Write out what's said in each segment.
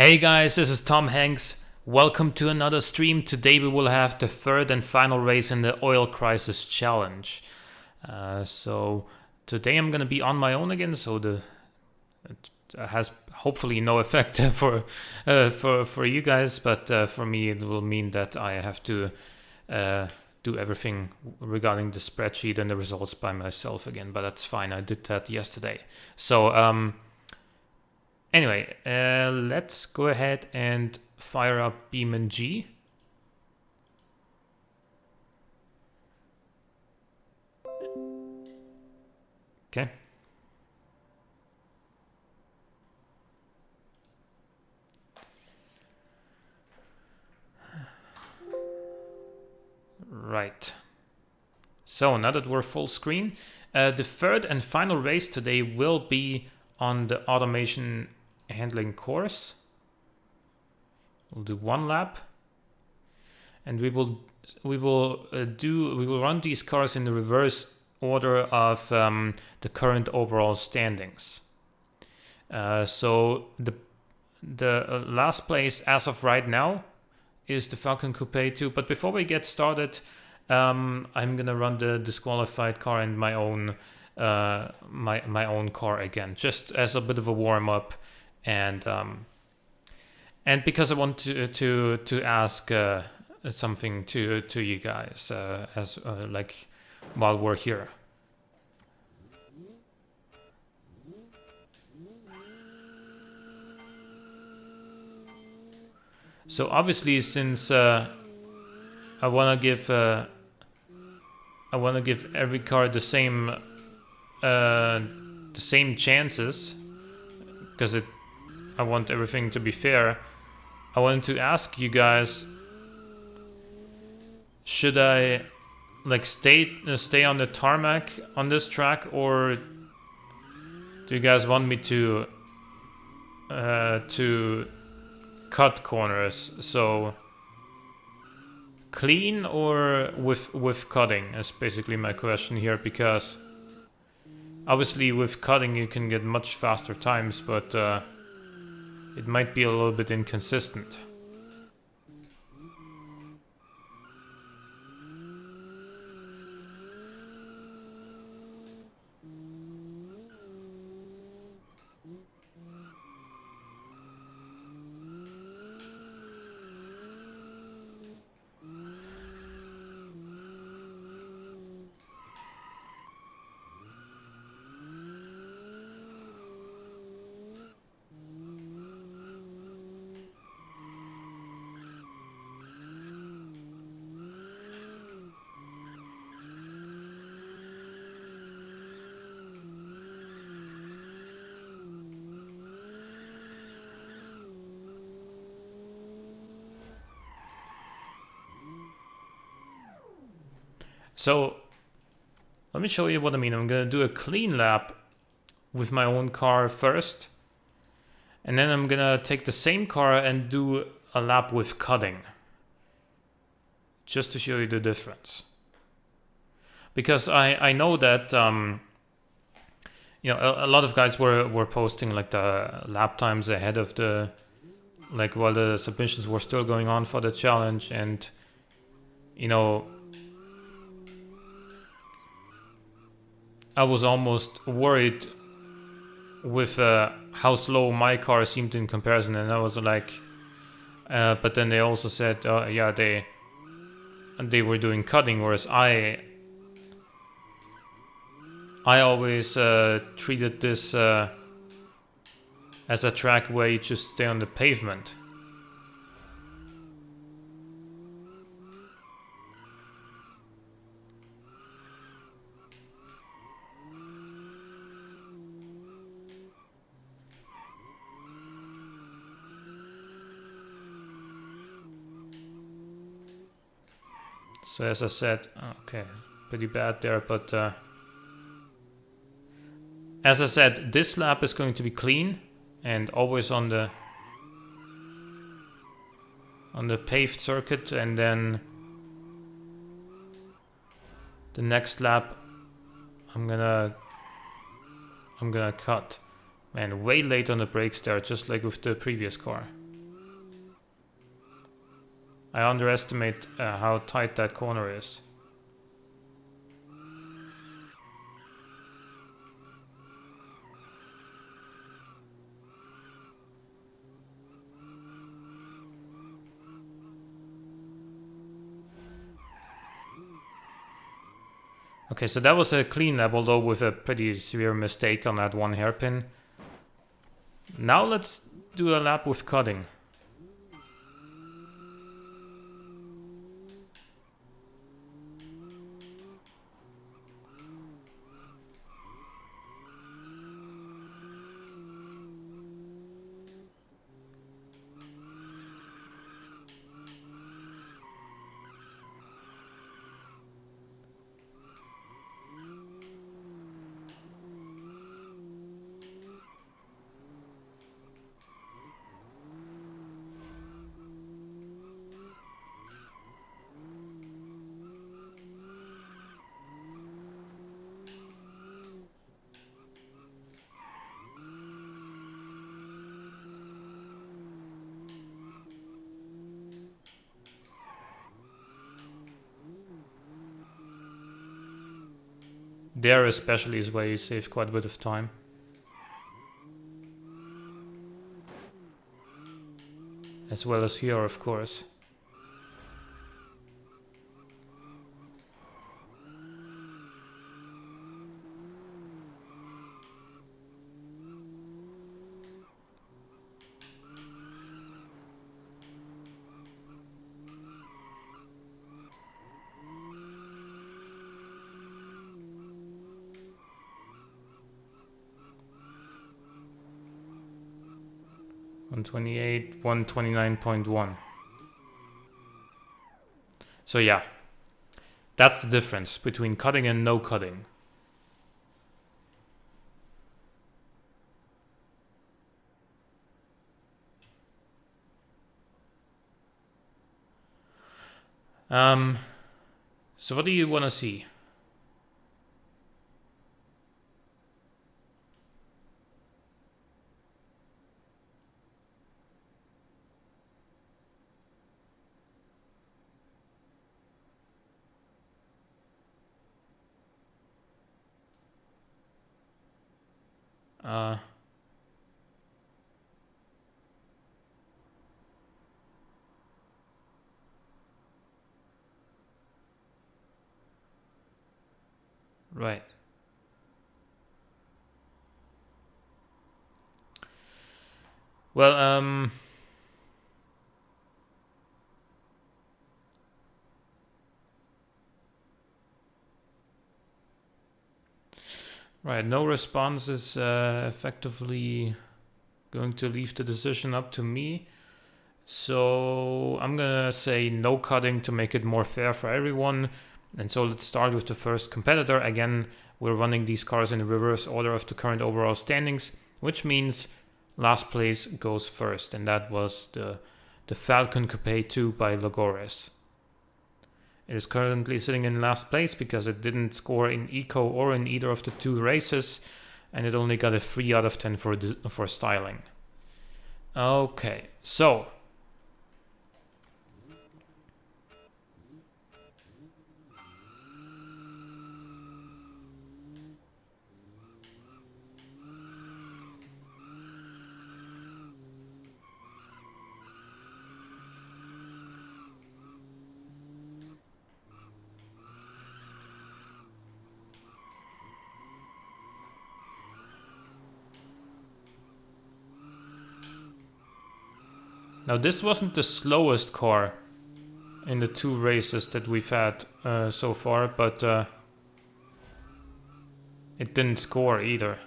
Hey guys, this is Tom Hanks. Welcome to another stream. Today we will have the third and final race in the Oil Crisis Challenge. So today I'm gonna be on my own again, so it has hopefully no effect for you guys, but for me it will mean that I have to do everything regarding the spreadsheet and the results by myself again. But that's fine. I did that yesterday. So anyway, let's go ahead and fire up BeamNG. Okay. Right. So now that we're full screen, the third and final race today will be on the automation handling course. We'll do one lap, and we will run these cars in the reverse order of the current overall standings. So the last place as of right now is the Falcon Coupe 2. But before we get started, I'm gonna run the disqualified car and my own my own car again, just as a bit of a warm up, and because I want to ask something to you guys as like while we're here. So obviously, since I want to give every car the same chances, because I want everything to be fair. I wanted to ask you guys, should I like stay on the tarmac on this track, or do you guys want me to cut corners? So clean or with cutting is basically my question here, because obviously with cutting you can get much faster times, but it might be a little bit inconsistent. So let me show you what I mean. I'm gonna do a clean lap with my own car first, and then I'm gonna take the same car and do a lap with cutting, just to show you the difference. Because I know that you know, a lot of guys were posting like the lap times ahead of the, like, while the submissions were still going on for the challenge, and you know, I was almost worried with how slow my car seemed in comparison, and I was like, but then they also said, yeah, they were doing cutting, whereas I always treated this as a track where you just stay on the pavement. So as I said, okay, pretty bad there, but as I said, this lap is going to be clean and always on the paved circuit, and then the next lap I'm gonna cut. Man, way late on the brakes there, just like with the previous car. I underestimate how tight that corner is. Okay, so that was a clean lap, although with a pretty severe mistake on that one hairpin. Now let's do a lap with cutting. There especially is where you save quite a bit of time. As well as here, of course. $128, 129.1. So yeah, that's the difference between cutting and no cutting. So what do you want to see? Right. Well, right, no response is effectively going to leave the decision up to me. So I'm gonna say no cutting to make it more fair for everyone. And so let's start with the first competitor. Again, we're running these cars in reverse order of the current overall standings, which means last place goes first. And that was the Falcon Coupe 2 by Lagores. It is currently sitting in last place because it didn't score in Eco or in either of the two races. And it only got a 3 out of 10 for styling. Okay, so now this wasn't the slowest car in the two races that we've had so far, but it didn't score either.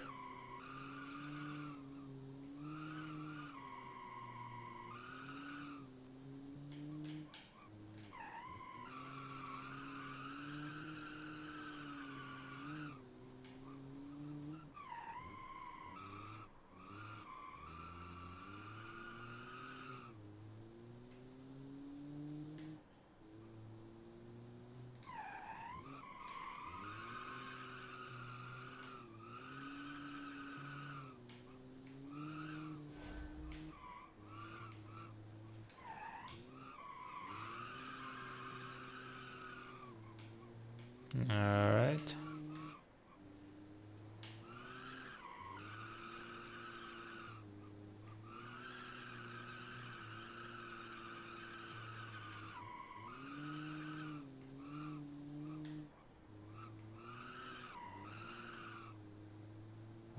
All right.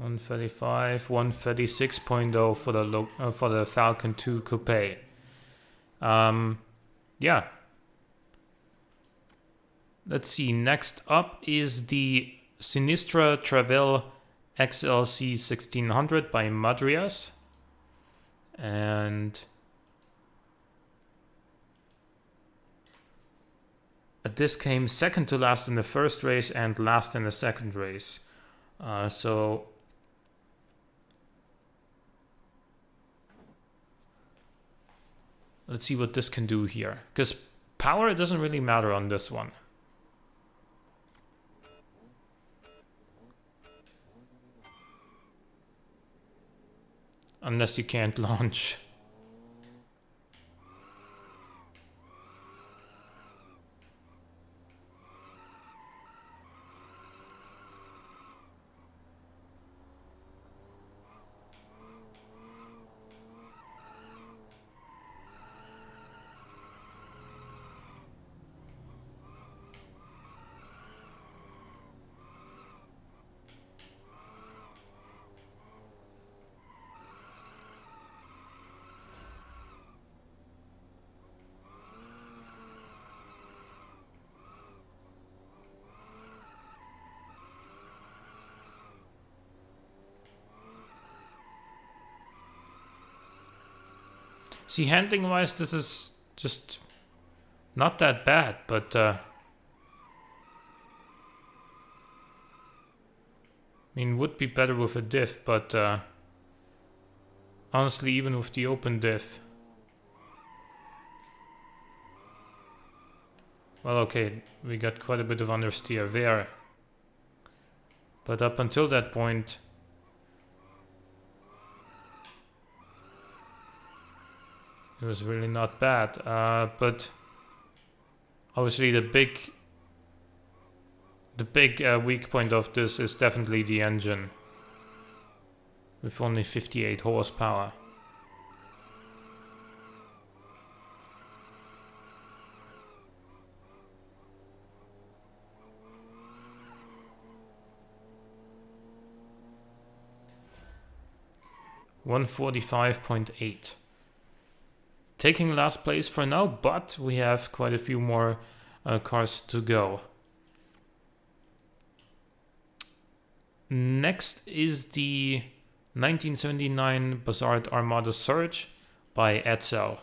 $135, 136.0 for the Falcon 2 Coupe. Yeah. Let's see. Next up is the Sinistra Traville XLC 1600 by Madrias, and this came second to last in the first race and last in the second race. So let's see what this can do here, because power doesn't really matter on this one. Unless you can't launch. See, handling wise, this is just not that bad, but I mean, would be better with a diff, but honestly, even with the open diff. Well, okay, we got quite a bit of understeer there. But up until that point, it was really not bad. But obviously the big weak point of this is definitely the engine, with only 58 horsepower. $145.8. Taking last place for now, but we have quite a few more cars to go. Next is the 1979 Bazard Armada Surge by AeZAZ.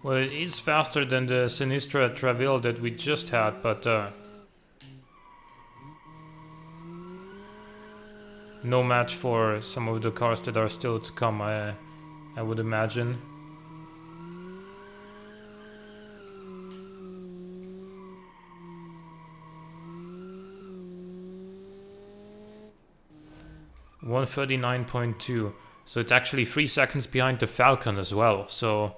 Well, it is faster than the Sinistra Traville that we just had, but no match for some of the cars that are still to come, I would imagine. 139.2. So it's actually 3 seconds behind the Falcon as well. So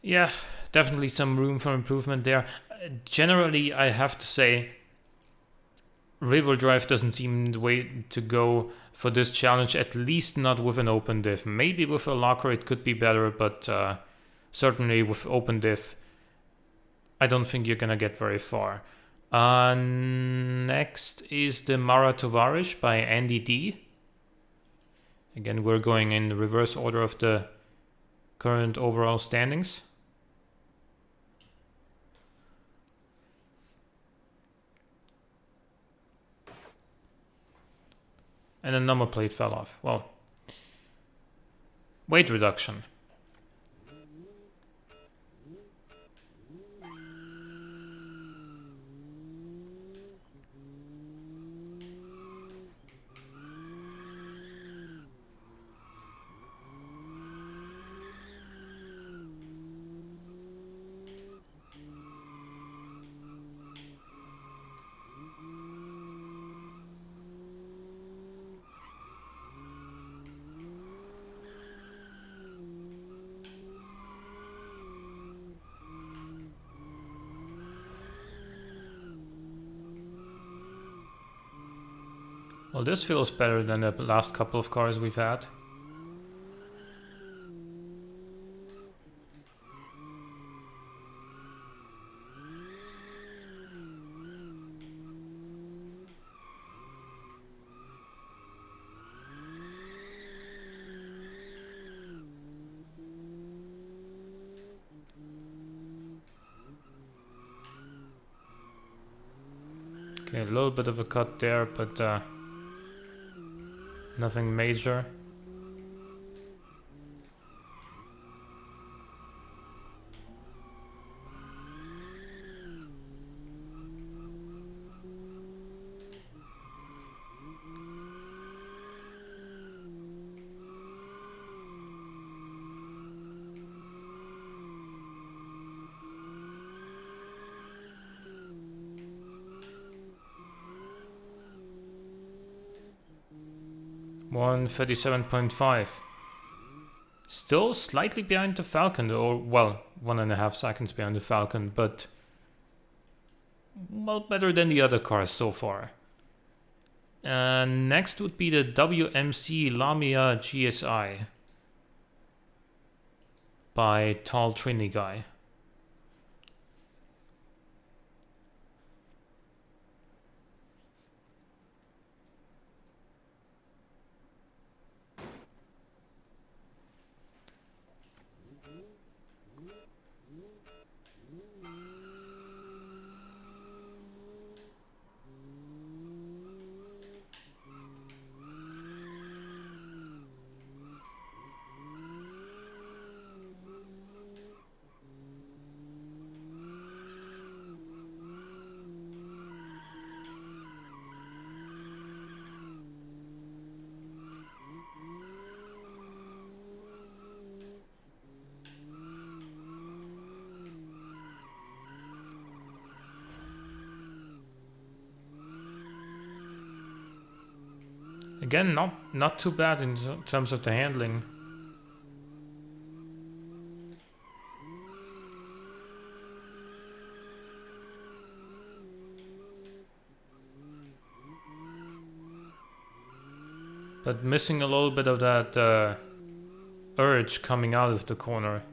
yeah, definitely some room for improvement there. Generally, I have to say, rear-wheel drive doesn't seem the way to go for this challenge, at least not with an open diff. Maybe with a locker it could be better, but certainly with open diff, I don't think you're gonna get very far. Next is the Mara Tovarish by Andy D. Again, we're going in the reverse order of the current overall standings. And the number plate fell off. Well, weight reduction. Well, this feels better than the last couple of cars we've had. Okay, a little bit of a cut there, but nothing major. One 37.5. Still slightly behind the Falcon, or well, 1.5 seconds behind the Falcon, but well, better than the other cars so far. Next would be the WMC Lamia GSi by Tall Trini Guy. Again, not too bad in terms of the handling. But missing a little bit of that urge coming out of the corner.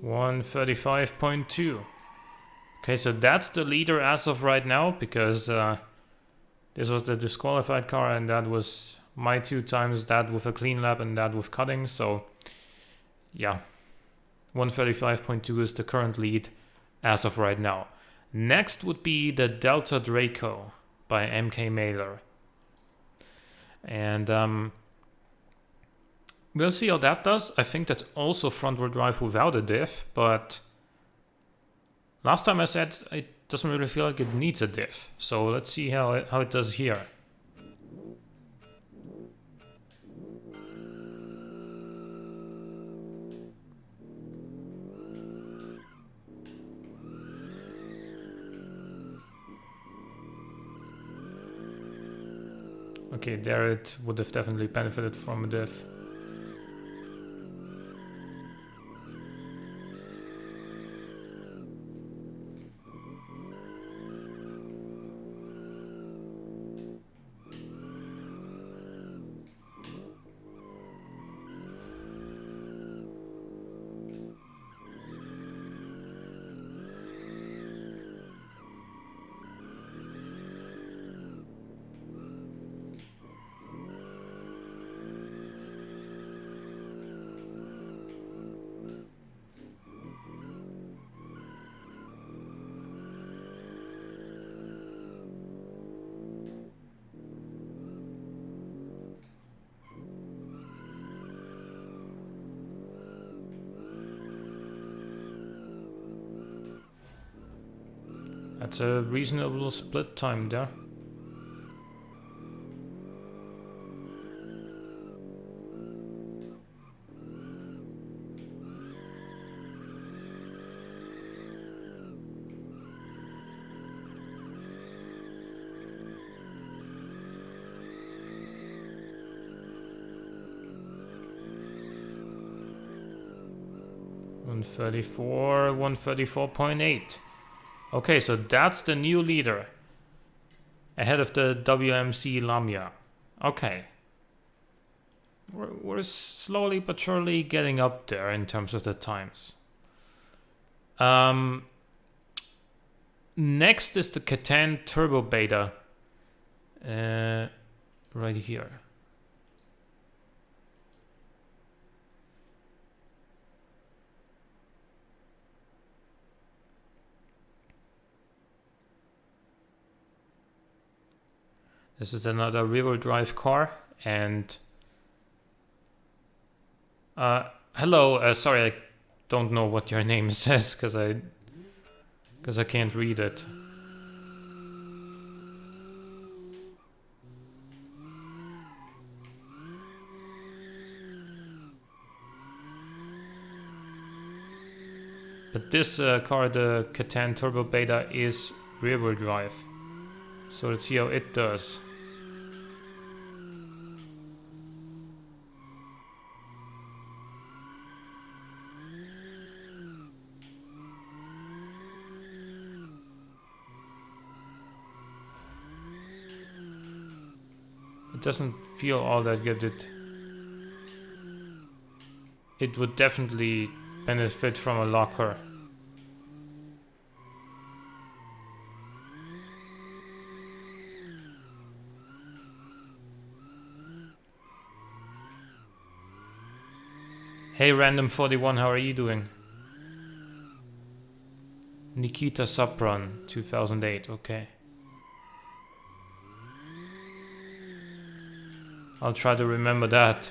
One 35.2. Okay, so that's the leader as of right now, because this was the disqualified car, and that was my 2 times, that with a clean lap and that with cutting. So yeah, 135.2 is the current lead as of right now. Next would be the Delta Draco by MK Mailer. And we'll see how that does. I think that's also front-wheel drive without a diff, but last time I said it doesn't really feel like it needs a diff. So let's see how it does here. Okay, there it would have definitely benefited from a diff. That's a reasonable split time there. .134, 134.8. Okay, so that's the new leader. Ahead of the WMC Lamia. Okay. We're slowly but surely getting up there in terms of the times. Next is the Catan TurboBeta. Right here. This is another rear-wheel drive car, and hello. Sorry, I don't know what your name says because I can't read it. But this car, the Catan TurboBeta, is rear-wheel drive. So let's see how it does. It doesn't feel all that good. It would definitely benefit from a locker. Hey Random41, how are you doing? Nikita Sapran, 2008, okay. I'll try to remember that.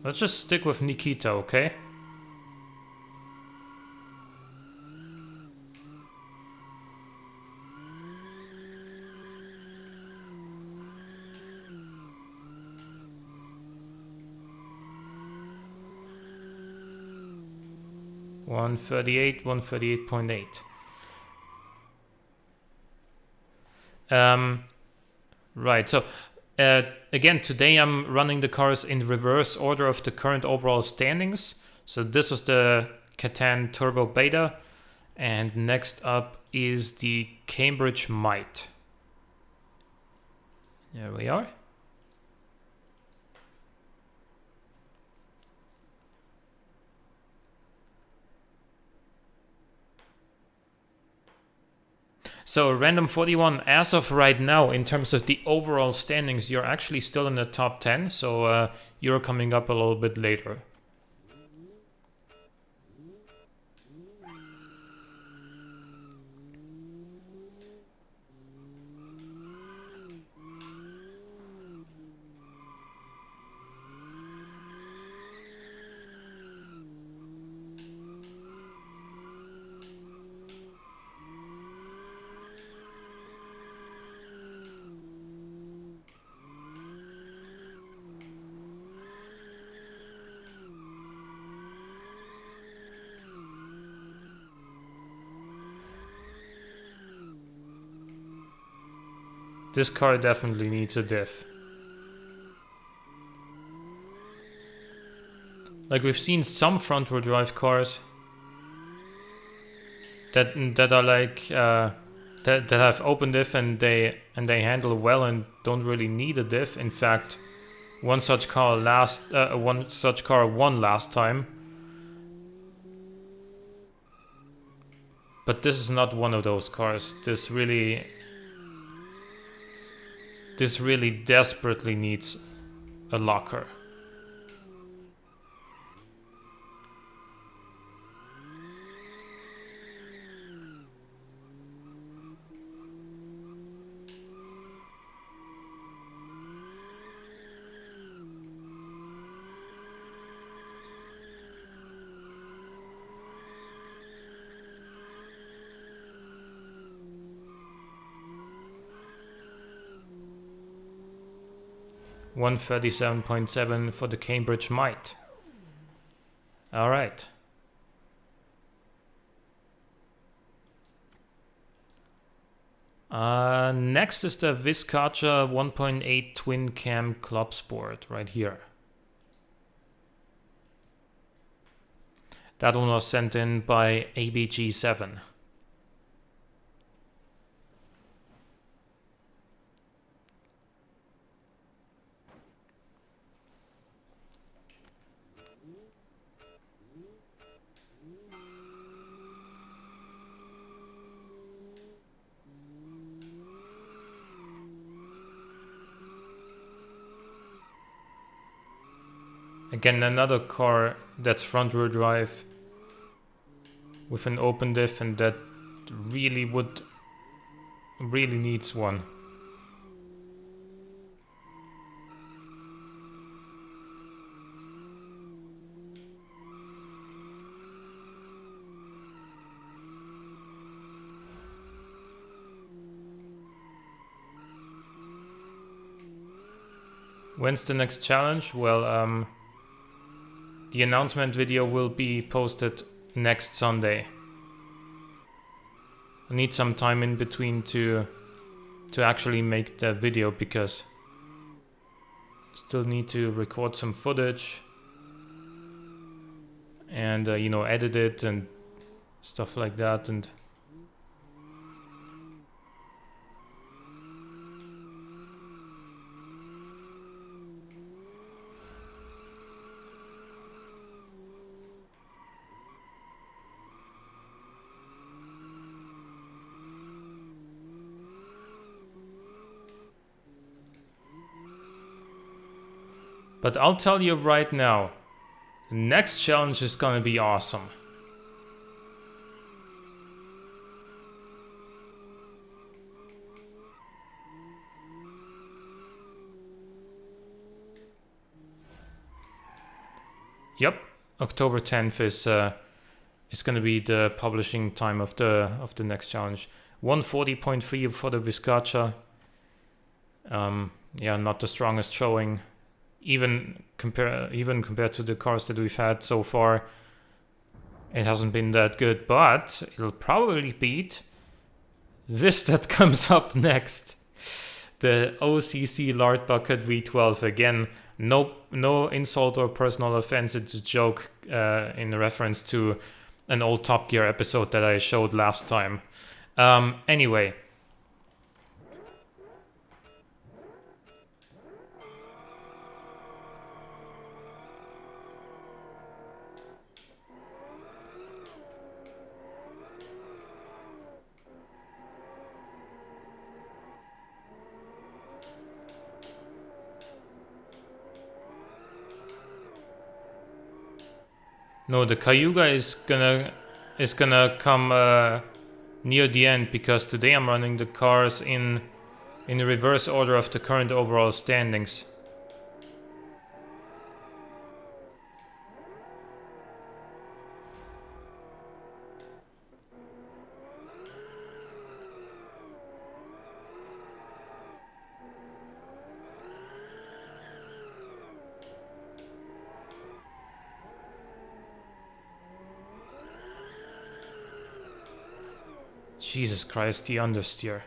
Let's just stick with Nikita, okay? One 138.8. Right, so again, today I'm running the cars in reverse order of the current overall standings. So this was the Catan TurboBeta, and next up is the Cambridge Mite. There we are. So Random 41, as of right now, in terms of the overall standings, you're actually still in the top 10, so you're coming up a little bit later. This car definitely needs a diff. Like, we've seen some front-wheel drive cars that are like that have open diff and they handle well and don't really need a diff. In fact, one such car won last time. But this is not one of those cars. This really desperately needs a locker. $137.7 for the Cambridge Mite. All right. Next is the Viscacha 1.8 twin cam Club Sport right here. That one was sent in by ABG7. Again, another car that's front-wheel drive with an open diff and that really needs one. When's the next challenge? Well, the announcement video will be posted next Sunday. I need some time in between to actually make the video because I still need to record some footage and you know, edit it and stuff like that. And but I'll tell you right now, the next challenge is gonna be awesome. Yep, October 10th is gonna be the publishing time of the next challenge. 140.3 for the Viscacha. Yeah, not the strongest showing. Even compared to the cars that we've had so far, it hasn't been that good, but it'll probably beat this that comes up next. The OCC Lardbucket V12. Again, no insult or personal offense, it's a joke in reference to an old Top Gear episode that I showed last time. Anyway. No, the Cayuga is gonna come near the end, because today I'm running the cars in the reverse order of the current overall standings. Jesus Christ, the understeer.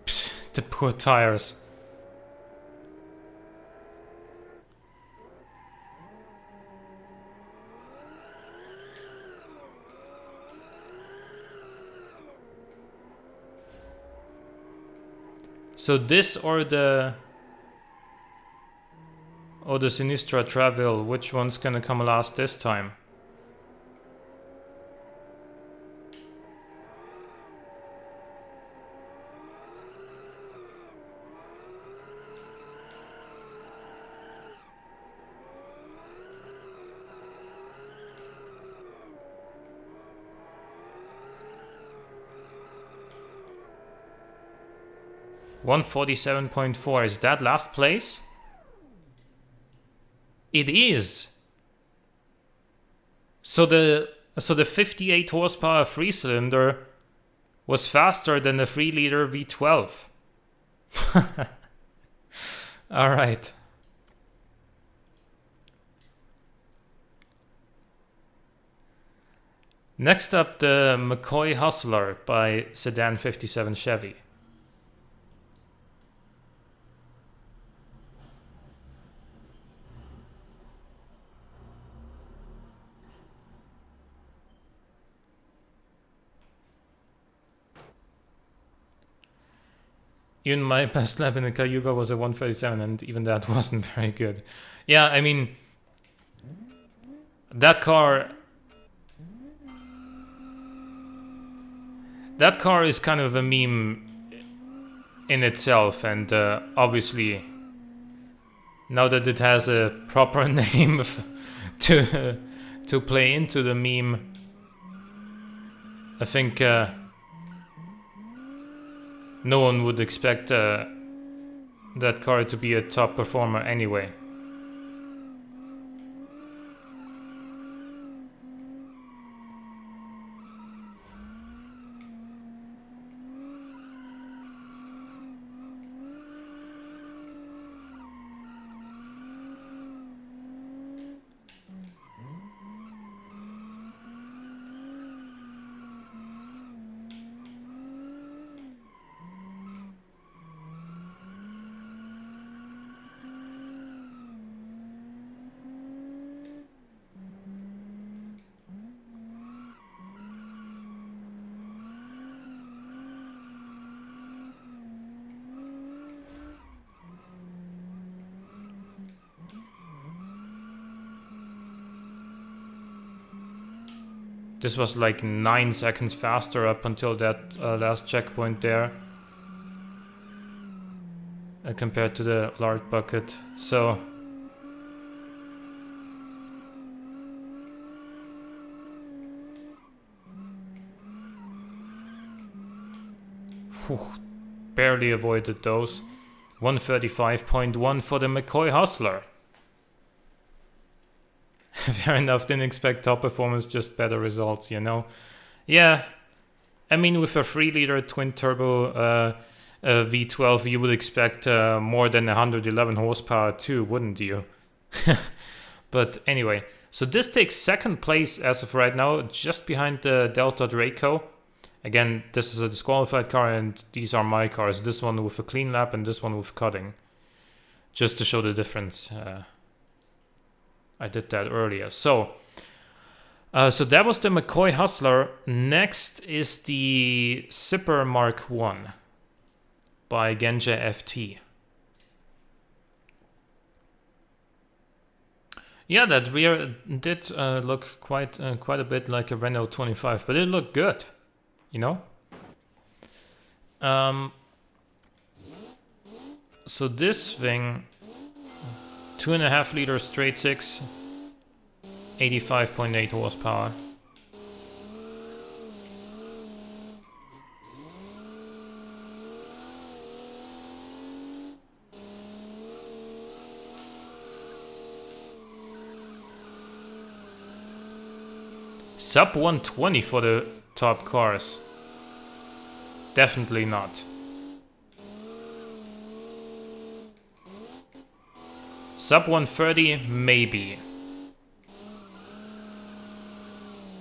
Psst, the poor tires. So this or the Sinistra Traville, which one's gonna come last this time? $147.4, is that last place? It is. So the 58 horsepower 3-cylinder was faster than the 3-liter V12. All right. Next up, the McCoy Hustler by Sedan 57 Chevy. Even my best lap in the Cayuga was a 137, and even that wasn't very good. Yeah, I mean, that car is kind of a meme in itself, and obviously, now that it has a proper name to play into the meme, I think no one would expect that car to be a top performer anyway. This was like 9 seconds faster up until that last checkpoint there, compared to the Lardbucket. So barely avoided those. 135.1 for the McCoy Hustler. Fair enough, didn't expect top performance, just better results, you know? Yeah, I mean, with a 3-liter twin-turbo V12, you would expect more than 111 horsepower too, wouldn't you? But anyway, so this takes second place as of right now, just behind the Delta Draco. Again, this is a disqualified car, and these are my cars. This one with a clean lap and this one with cutting. Just to show the difference. I did that earlier. So that was the McCoy Hustler. Next is the Zipper Mk1 by Genja FT. Yeah, that rear did look quite a bit like a Renault 25, but it looked good, you know. So this thing, 2.5 liter straight six, 85.8 horsepower. Sub 120 for the top cars. Definitely not. Sub 130, maybe.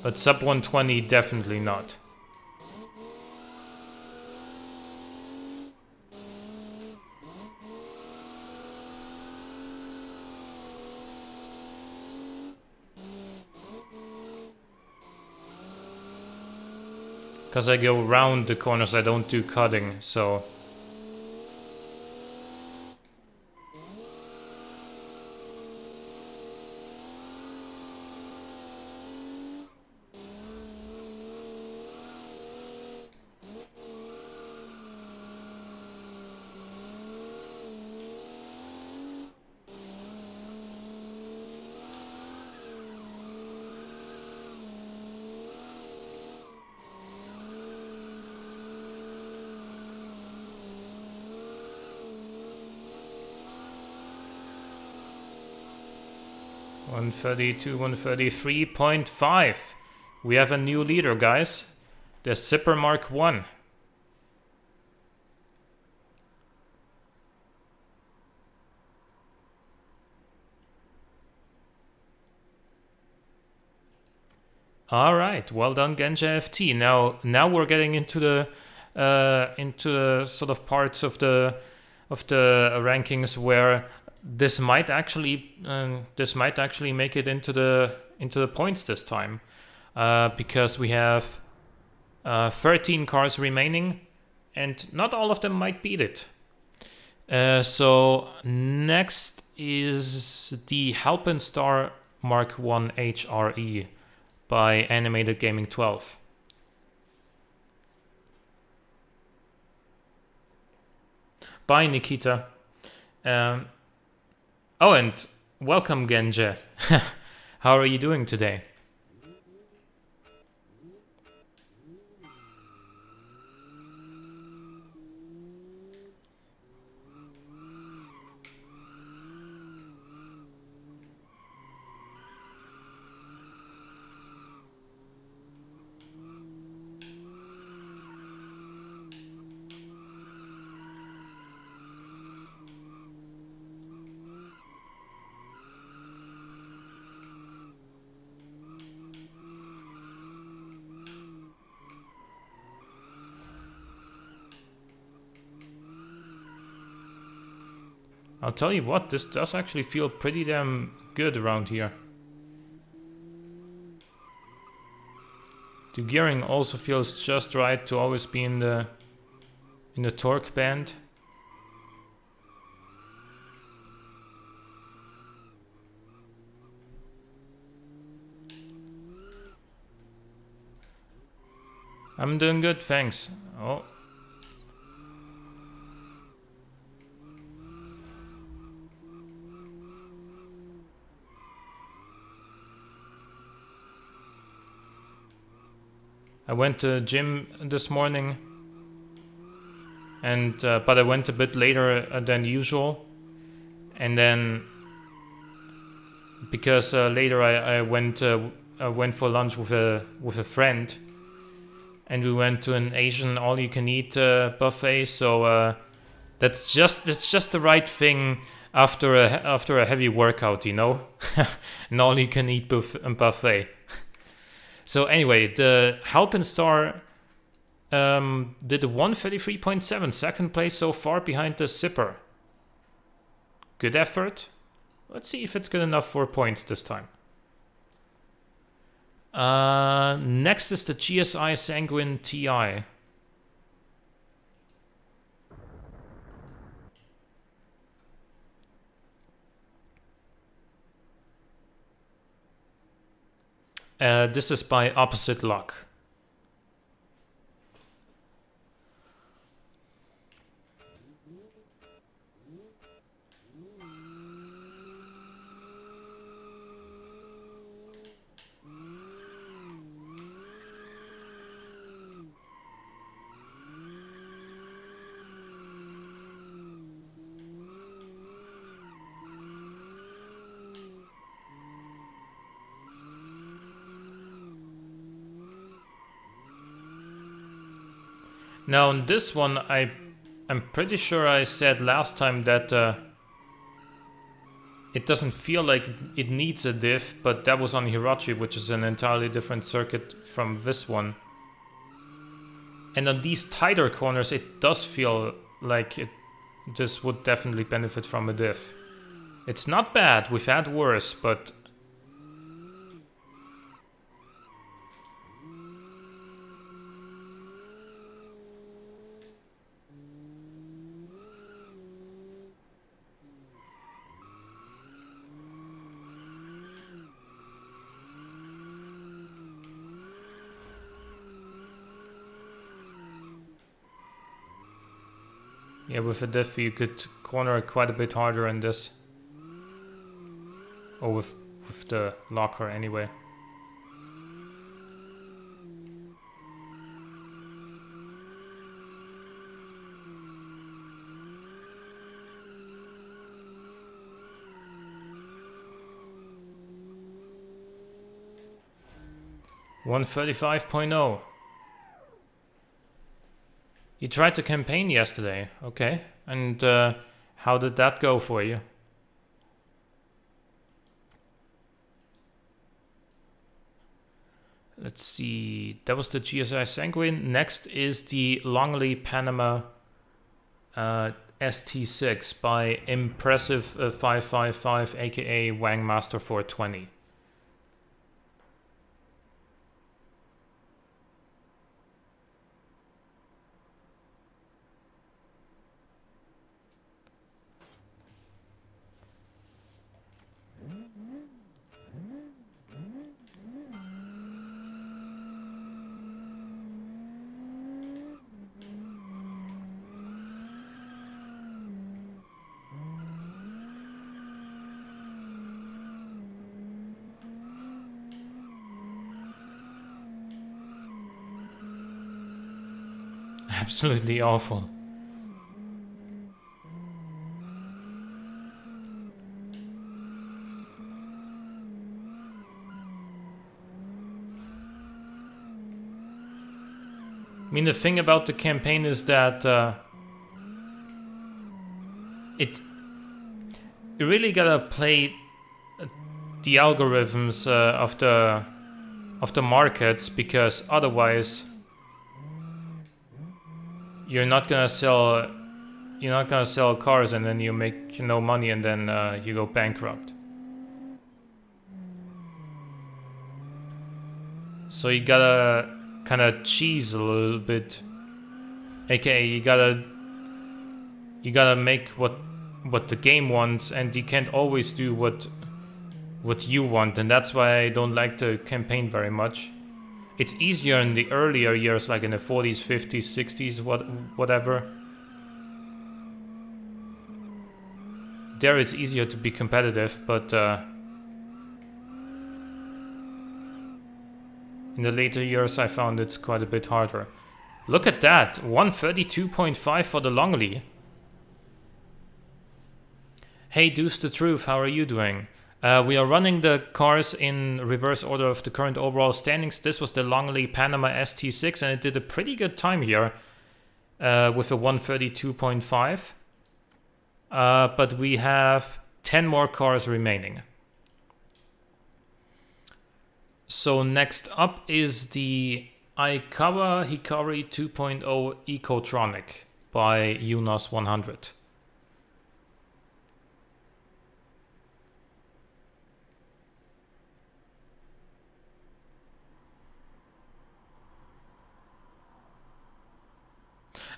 But sub 120, definitely not. Because I go round the corners, I don't do cutting, so... One 133.5. We have a new leader, guys. The Zipper Mark 1. All right, well done, Genja FT. Now we're getting into the sort of parts of the rankings where this might actually make it into the points this time, because we have 13 cars remaining, and not all of them might beat it. So next is the Halpin Star Mk1 HRE by Animated Gaming 12. Bye, Nikita. Oh, and welcome, Genja. How are you doing today? I'll tell you what, this does actually feel pretty damn good around here. The gearing also feels just right to always be in the torque band. I'm doing good, thanks. Oh. I went to the gym this morning, and but I went a bit later than usual, and then because later I went for lunch with a friend, and we went to an Asian all-you-can-eat buffet. So that's just the right thing after a heavy workout, you know, an all-you-can-eat buffet. So anyway, the Halpin Star did a 133.7, second place so far behind the Zipper. Good effort. Let's see if it's good enough for points this time. Next is the GSI Sanguine TI. This is by Opposite Luck. Now on this one, I'm pretty sure I said last time that it doesn't feel like it needs a diff, but that was on Hirachi, which is an entirely different circuit from this one. And on these tighter corners, it does feel like this would definitely benefit from a diff. It's not bad, we've had worse, but... yeah, with a diff you could corner it quite a bit harder in this. Or with the locker anyway. $135.0. You tried to campaign yesterday, okay. And how did that go for you? Let's see, that was the GSI Sanguine. Next is the Longley Panama ST6 by Impressive 555, aka Wang Master 420. Absolutely awful. I mean, the thing about the campaign is that you really gotta play the algorithms of the markets, because otherwise you're not gonna sell cars and then you make no money and then you go bankrupt. So you gotta kind of cheese a little bit, aka you gotta make what the game wants, and you can't always do what you want, and that's why I don't like the campaign very much. It's easier in the earlier years, like in the 40s, 50s, 60s, whatever. There it's easier to be competitive, but in the later years I found it's quite a bit harder. Look at that, 132.5 for the Longley. Hey Deuce the Truth, how are you doing? We are running the cars in reverse order of the current overall standings. This was the Longley Panama ST6 and it did a pretty good time here with a 132.5. But we have 10 more cars remaining. So next up is the Aikawa Hikari 2.0 Ecotronic by UNOS 100.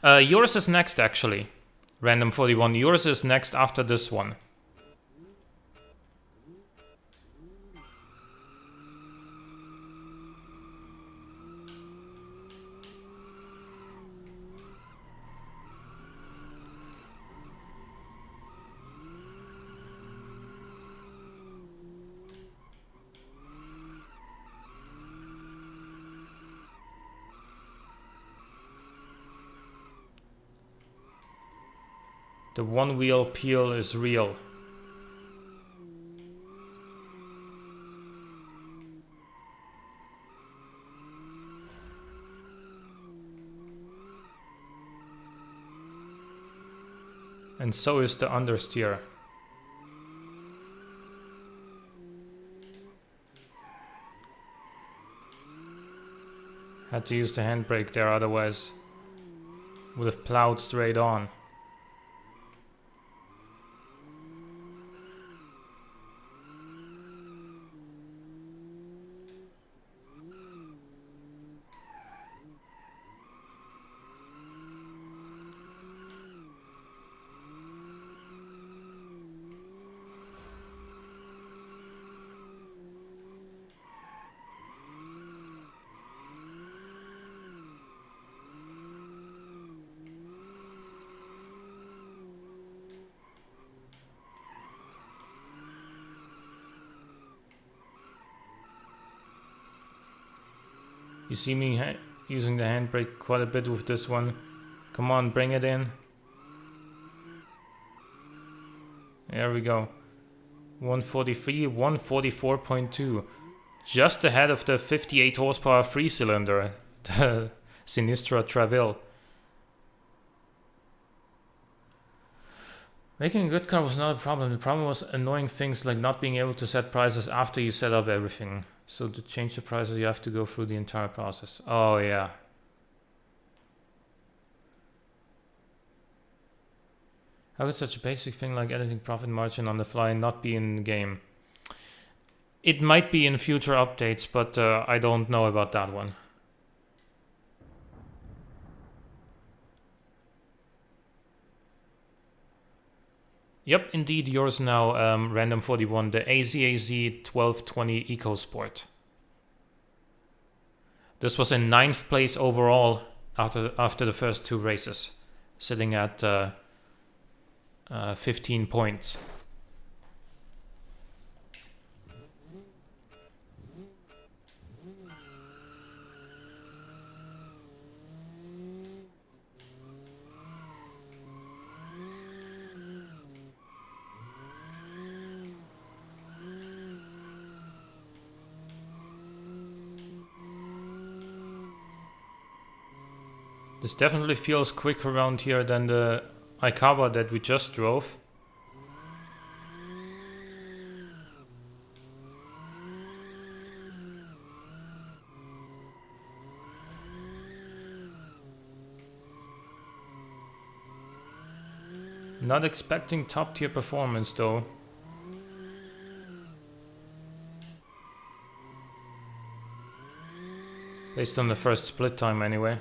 Yours is next, actually. Random 41. Yours is next after this one. The one wheel peel is real. And so is the understeer. Had to use the handbrake there, otherwise would have plowed straight on. You see me using the handbrake quite a bit with this one. Come on, bring it in. There we go. 143, 144.2. Just ahead of the 58 horsepower 3-cylinder, the Sinistra Traville. Making a good car was not a problem. The problem was annoying things like not being able to set prices after you set up everything. So to change the prices, you have to go through the entire process. Oh yeah. How could such a basic thing like editing profit margin on the fly not be in the game? It might be in future updates, but I don't know about that one. Yep, indeed, yours now, Random41, the aZAZ 1220 EcoSport. This was in 9th place overall after the first 2 races, sitting at 15 points. This definitely feels quicker around here than the Aikawa that we just drove. Not expecting top tier performance though. Based on the first split time anyway.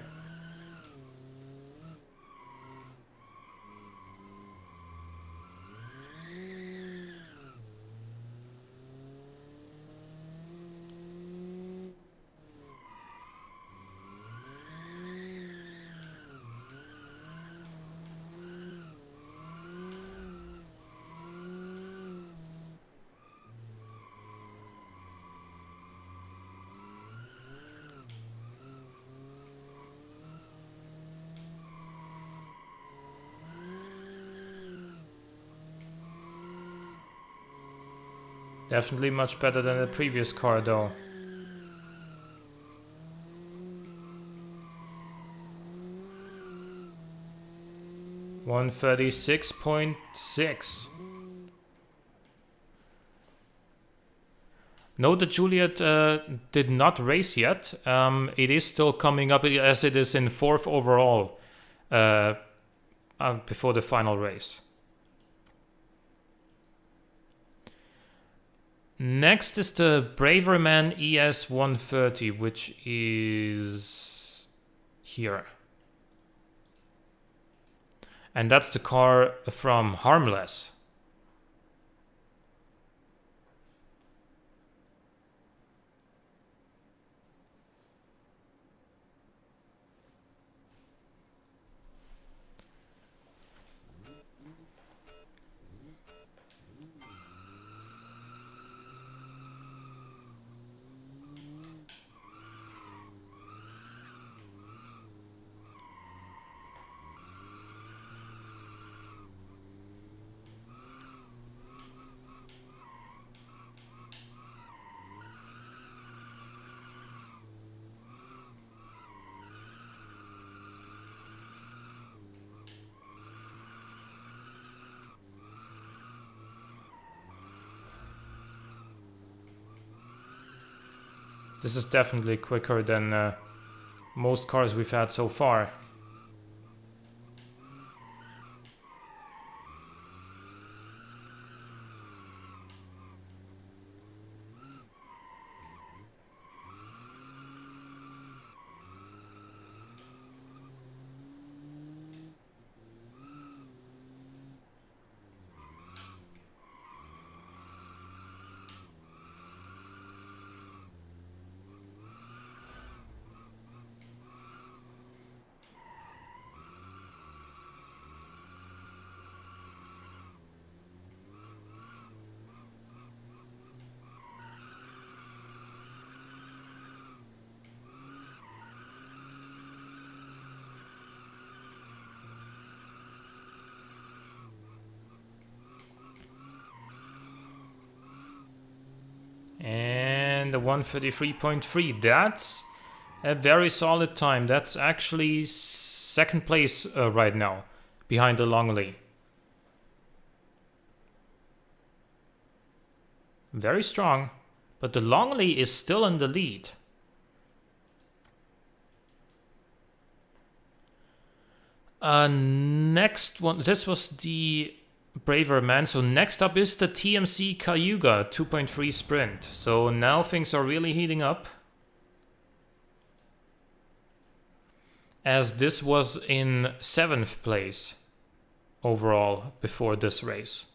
Definitely much better than the previous car though. $136.6. No, the Juliet did not race yet. It is still coming up as it is in 4th overall before the final race. Next is the Braverman ES130, which is here. And that's the car from Harmless. This is definitely quicker than most cars we've had so far. And the 133.3, that's a very solid time. That's actually second place right now, behind the Longley. Very strong, but the Longley is still in the lead. Next one, this was the Braverman. So next up is the TMC Cayuga 2.3 Sprint. So now things are really heating up, as this was in 7th place overall before this race.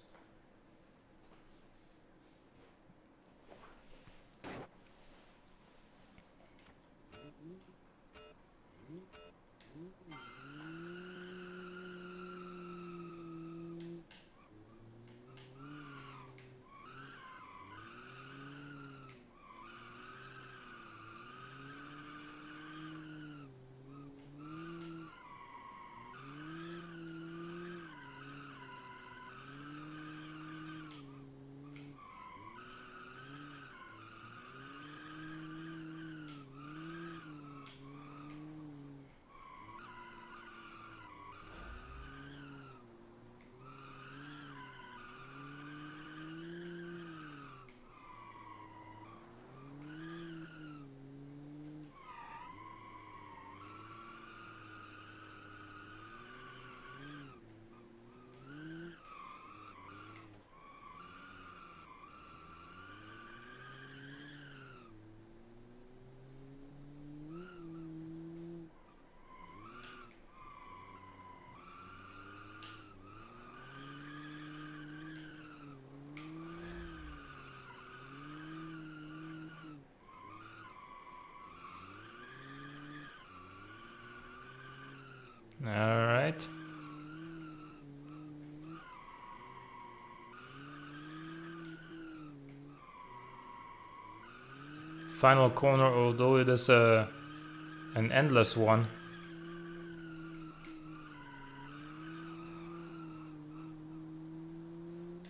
All right. Final corner, although it is an endless one.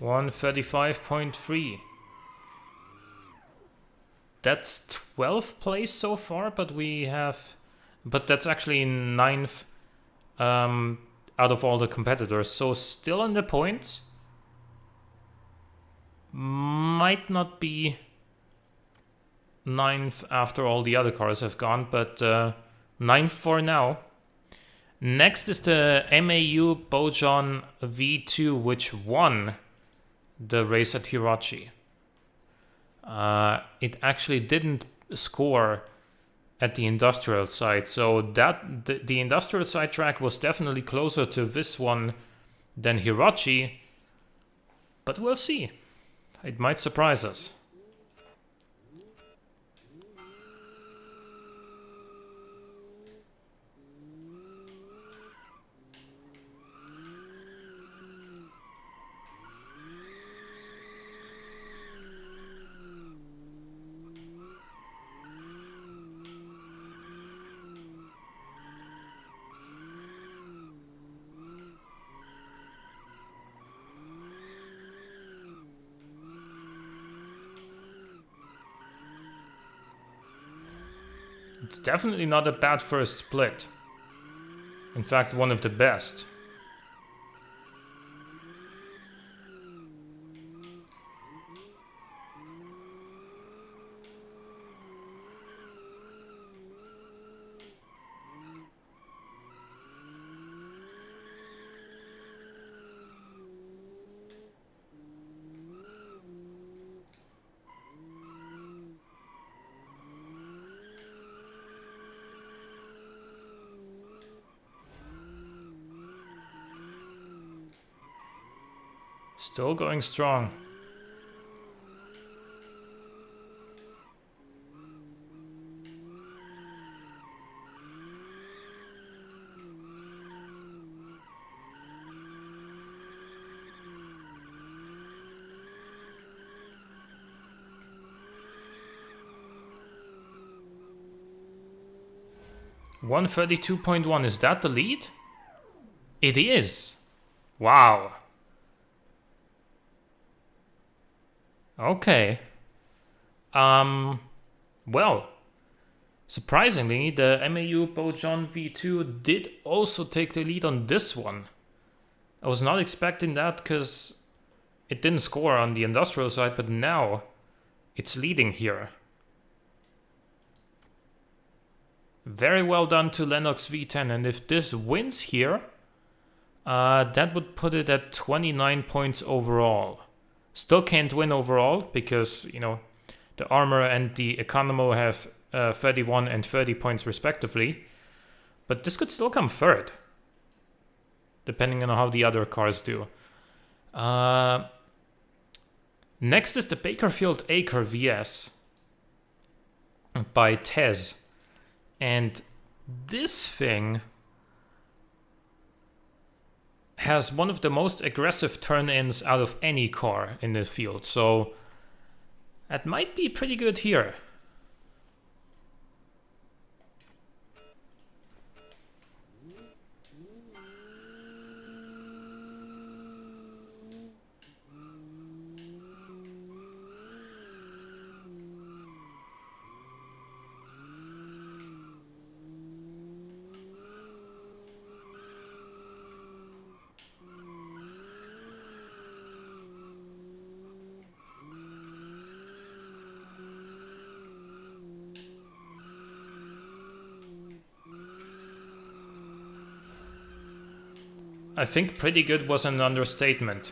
$135.3. That's 12th place so far, but that's actually 9th out of all the competitors. So still in the points. Might not be 9th after all the other cars have gone, but 9th for now. Next is the MAU Bojon V2, which won the race at Hirochi. It actually didn't score at the industrial side, so that the industrial side track was definitely closer to this one than Hirochi, but we'll see. It might surprise us. It's definitely not a bad first split. In fact, one of the best. Still going strong. $132.1, is that the lead? It is. Wow. Okay. Well, surprisingly, the MAU Bojon V2 did also take the lead on this one. I was not expecting that because it didn't score on the industrial side, but now it's leading here. Very well done to Lennox V10, and if this wins here, that would put it at 29 points overall. Still can't win overall because, you know, the Armor and the Economo have 31 and 30 points respectively. But this could still come third, depending on how the other cars do. Next is the Bakerfield Acre VS by Tez. And this thing has one of the most aggressive turn-ins out of any car in the field. So that might be pretty good here. I think pretty good was an understatement.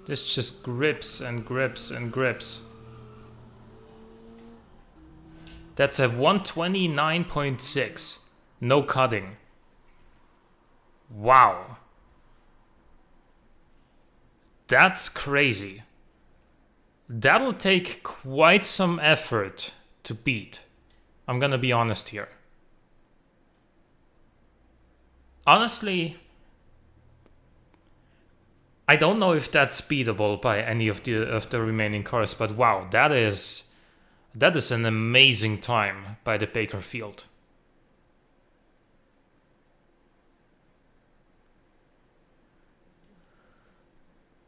This just grips and grips and grips. That's a 129.6. No cutting. Wow. That's crazy. That'll take quite some effort to beat. I'm gonna be honest here. Honestly, I don't know if that's beatable by any of the remaining cars, but wow, that is an amazing time by the Bakerfield.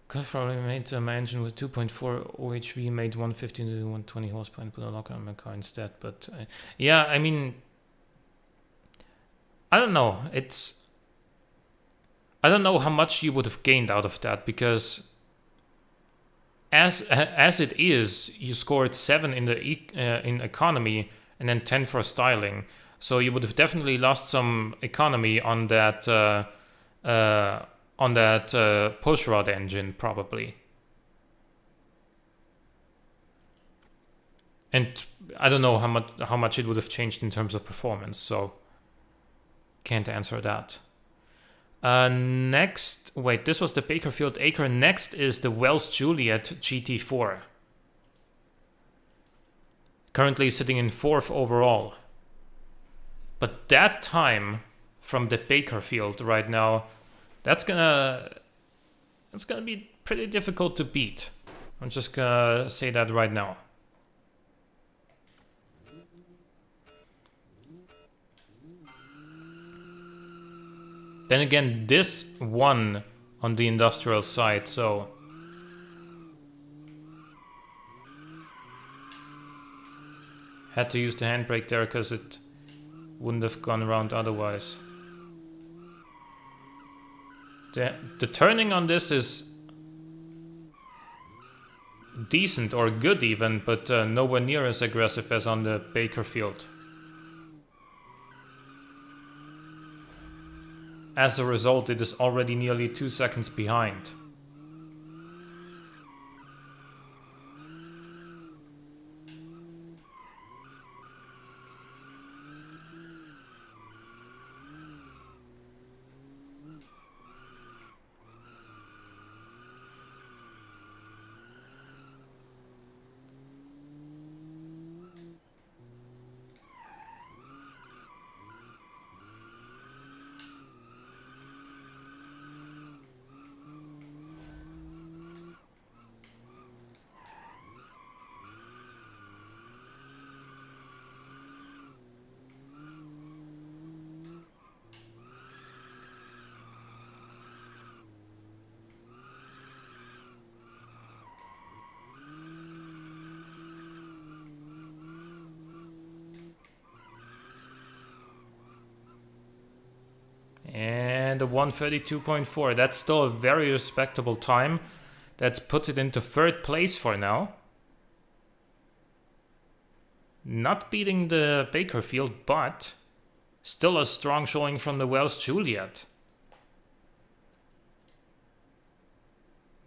Cause probably made my engine with 2.4 OHV, made 115 to 120 horsepower and put a locker on my car instead. But yeah, I mean, I don't know. I don't know how much you would have gained out of that, because as it is, you scored 7 in the in economy and then 10 for styling. So you would have definitely lost some economy on that pushrod engine probably. And I don't know how much it would have changed in terms of performance. So can't answer that. Next, wait, this was the Bakerfield Acre. Next is the Wells Juliet GT4. Currently sitting in 4th overall. But that time from the Bakerfield right now, that's gonna be pretty difficult to beat. I'm just gonna say that right now. Then again, this won on the industrial side, so... Had to use the handbrake there because it wouldn't have gone around otherwise. The turning on this is decent or good even, but nowhere near as aggressive as on the Bakerfield. As a result, it is already nearly 2 seconds behind. And a 1:32.4. That's still a very respectable time. That puts it into third place for now. Not beating the Bakerfield, but still a strong showing from the Wells Juliet.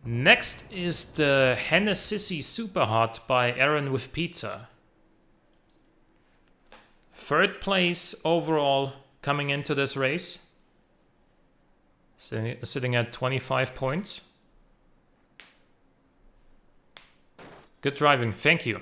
Next is the Hennessissy Supahot by Aaron with Pizza. Third place overall coming into this race. Sitting at 25 points. Good driving, thank you.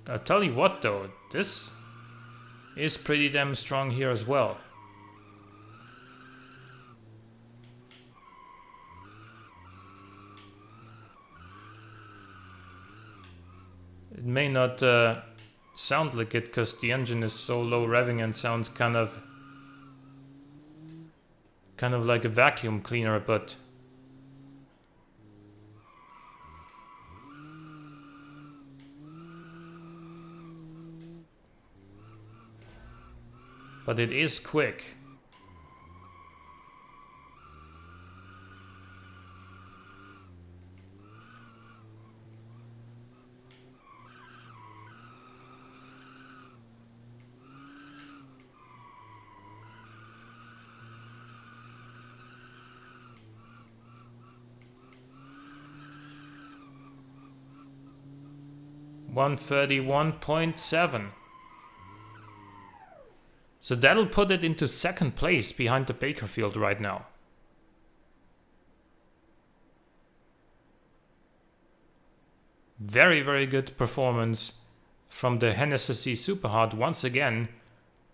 I'll tell you what though, this is pretty damn strong here as well. It may not sound like it because the engine is so low revving and sounds kind of like a vacuum cleaner, but it is quick. $131.7. So that'll put it into second place behind the Bakerfield right now. Very, very good performance from the Hennessissy Supahot once again,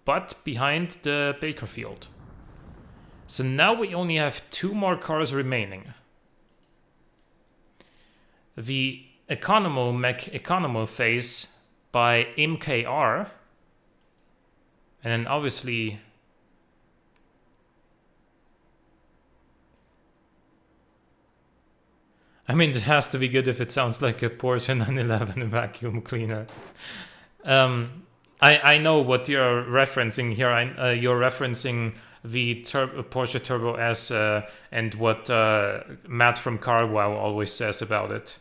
but behind the Bakerfield. So now we only have 2 more cars remaining. The Economo McEconomoface by MKR. And then obviously I mean, it has to be good if it sounds like a Porsche 911 vacuum cleaner. I know what you're referencing here. You're referencing the Porsche Turbo S and what Matt from CarWow always says about it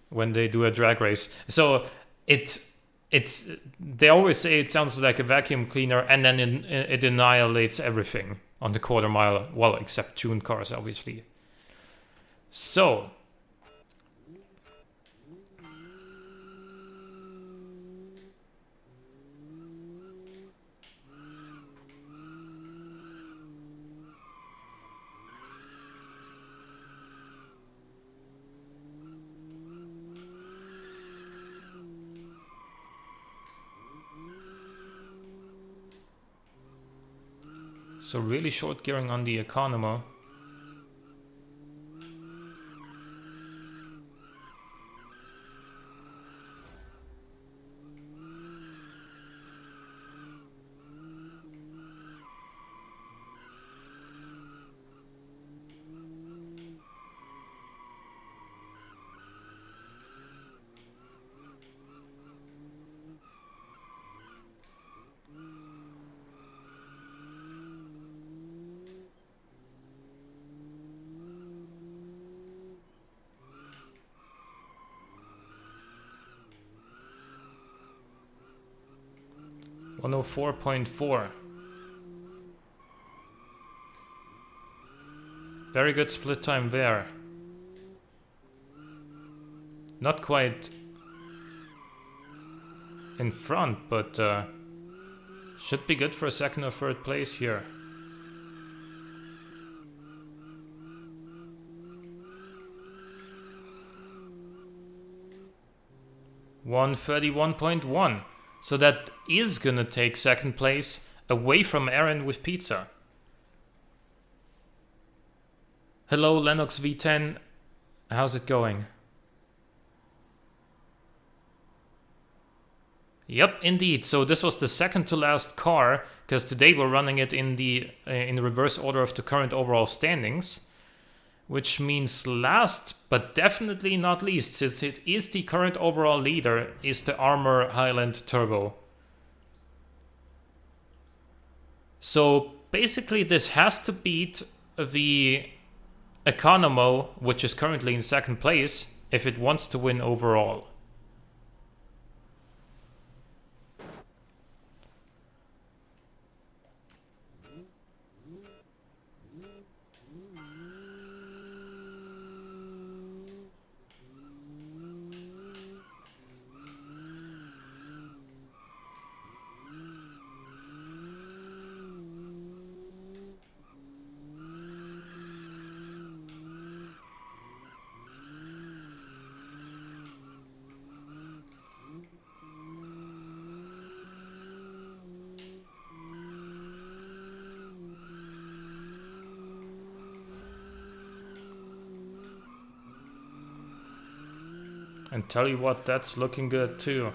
when they do a drag race. So they always say it sounds like a vacuum cleaner, and then it annihilates everything on the quarter mile, well, except tuned cars, obviously. So So really short gearing on the Economo. One 104.4. Very good split time there. Not quite in front, but should be good for a second or third place here. $131.1. So that is gonna take second place away from Aaron with pizza. Hello Lennox V10, how's it going? Yep, indeed. So this was the second to last car, because today we're running it in the reverse order of the current overall standings, which means last but definitely not least, since it is the current overall leader, is the Armor Highland Turbo. So basically this has to beat the Economo, which is currently in second place, if it wants to win overall. And tell you what, that's looking good too.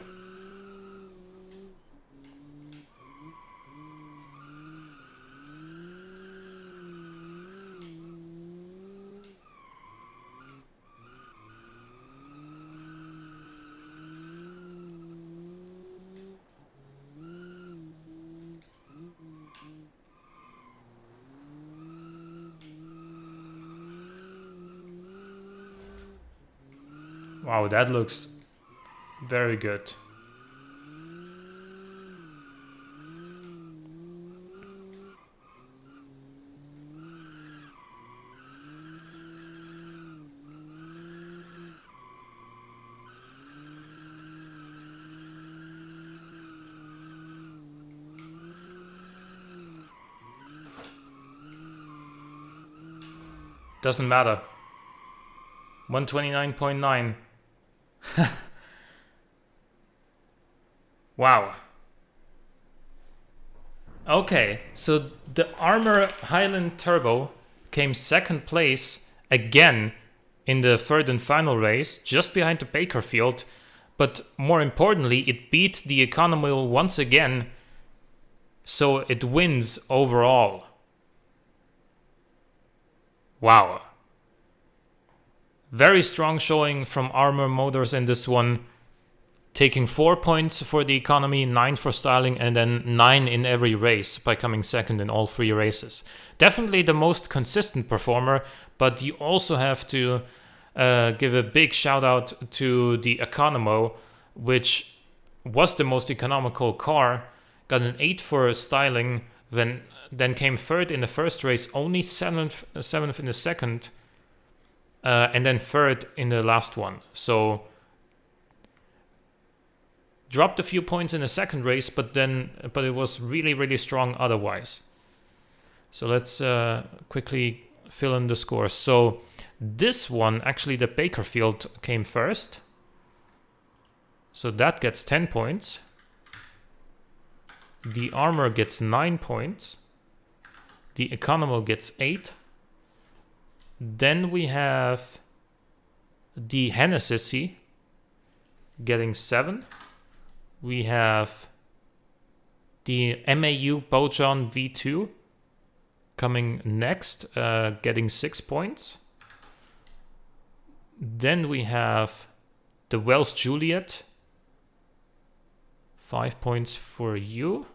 Wow, that looks very good. Doesn't matter. 129.9. Wow. Okay, so the Armor Highland Turbo came second place again in the third and final race, just behind the Bakerfield, but more importantly, it beat the Economo once again, so it wins overall. Wow. Very strong showing from Armor Motors in this one, taking 4 points for the economy, 9 for styling, and then 9 in every race by coming second in all 3 races. Definitely the most consistent performer, but you also have to give a big shout out to the Economo, which was the most economical car, got an 8 for styling, then came third in the first race, only seventh in the second, and then third in the last one. So dropped a few points in the second race, but it was really strong otherwise. So let's quickly fill in the scores. So this one, actually the Bakerfield came first, so that gets 10 points. The Armor gets 9 points. The Economo gets 8. Then we have the Hennessissy getting 7. We have the MAU Bojon V2 coming next, getting 6 points. Then we have the Wells Juliet, 5 points for you.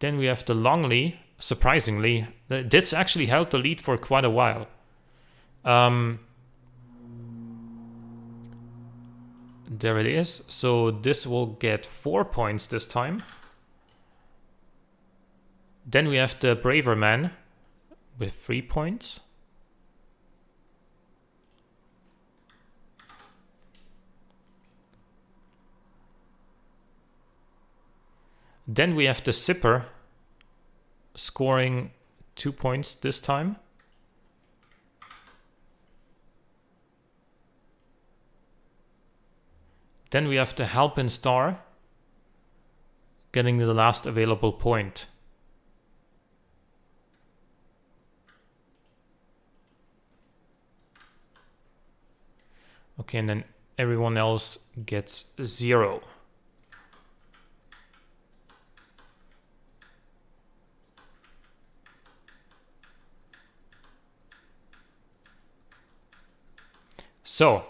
Then we have the Longley. Surprisingly, this actually held the lead for quite a while. There it is. So this will get 4 points this time. Then we have the Braverman with 3 points. Then we have the Zipper scoring 2 points this time. Then we have the Halpin Star getting the last available point. Okay, and then everyone else gets 0. So,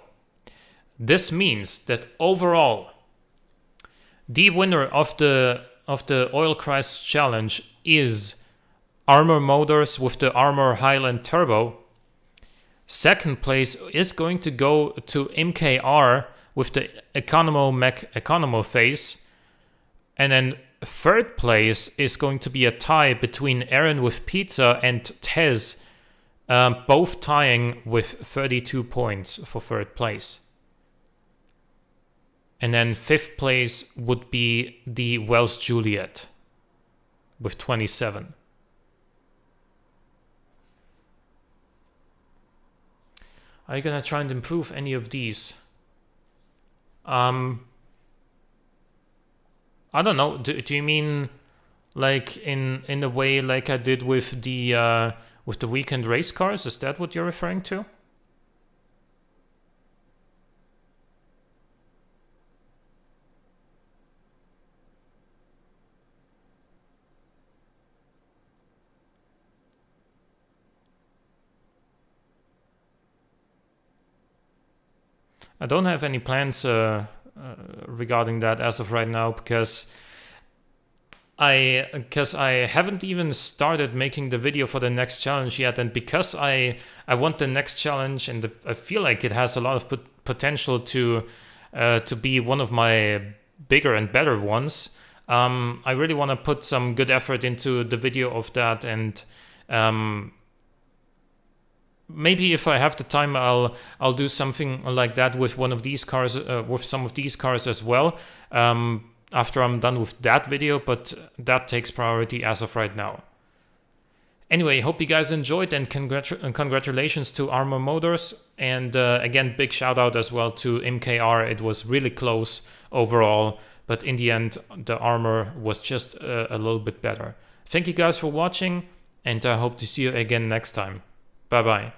this means that overall, the winner of the Oil Crisis Challenge is Armor Motors with the Armor Highland Turbo. Second place is going to go to MKR with the Economo McEconomoface. And then third place is going to be a tie between Aaron with Pizza and Tez, both tying with 32 points for third place. And then fifth place would be the Wells Juliet with 27. Are you gonna try and improve any of these? I don't know. Do you mean like in a way like I did with the weekend race cars? Is that what you're referring to? I don't have any plans regarding that as of right now because I haven't even started making the video for the next challenge yet, and because I want the next challenge and I feel like it has a lot of potential to be one of my bigger and better ones. I really want to put some good effort into the video of that, and maybe if I have the time, I'll do something like that with one of these cars, with some of these cars as well, after I'm done with that video, but that takes priority as of right now. Anyway, hope you guys enjoyed, and congratulations to Armor Motors, and again, big shout out as well to MKR. It was really close overall, but in the end, the Armor was just a little bit better. Thank you guys for watching, and I hope to see you again next time. Bye bye.